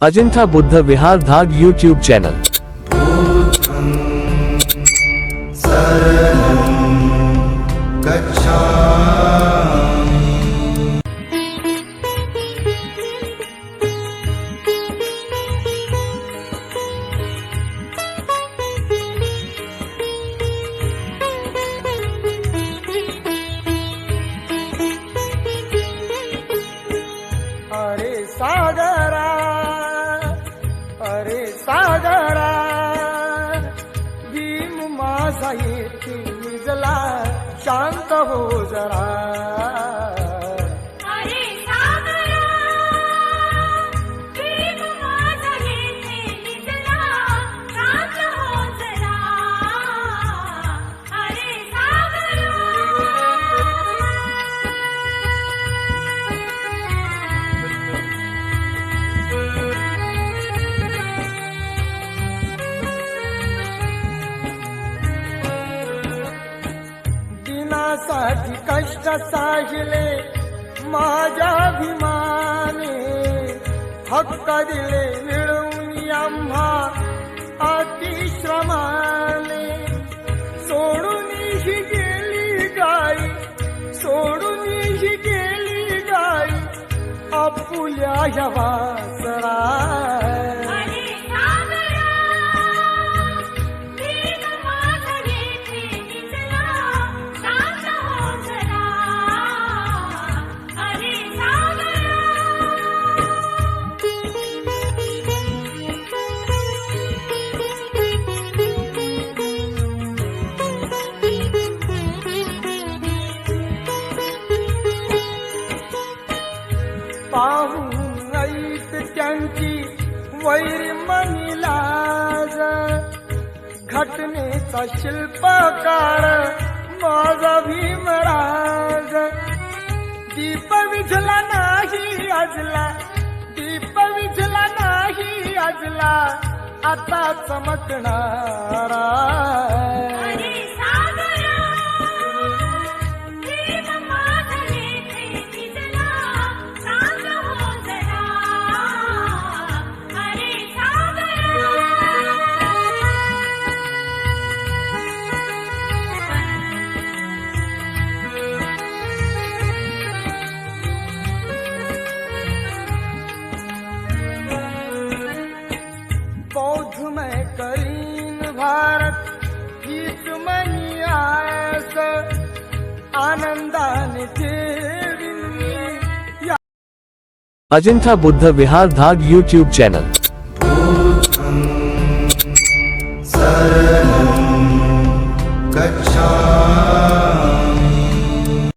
अजिंठा बुद्ध विहार धाग YouTube channel. अरे सागरा भीम माझा येथे निजला, शांत हो जरा। अरे सागरा भीम माझा येथे निजला, शांत हो जरा। अरे दिनासाठी कष्ट साहिले माझ्या भीमाने, हक्क दिले मिळवून आम्हा अतिश्रमाने। सोडून ही गेली गाई, सोडून ही गेली गाई, आपुल्या ह्या वासरा। पाहून ऐत त्यांची वैरमणी लाज, घटनेचा शिल्पकार माझा भीमराज। दीप विझला नाही अजला, दीप विझला नाही अजला, आता चमकणारा। बौद्ध मैं करीन भारत हीच मनी आस, आनंदाने ठेवीन मी। अजिंठा बुद्ध विहार धाग यूट्यूब चैनल। शरणं गच्छामि।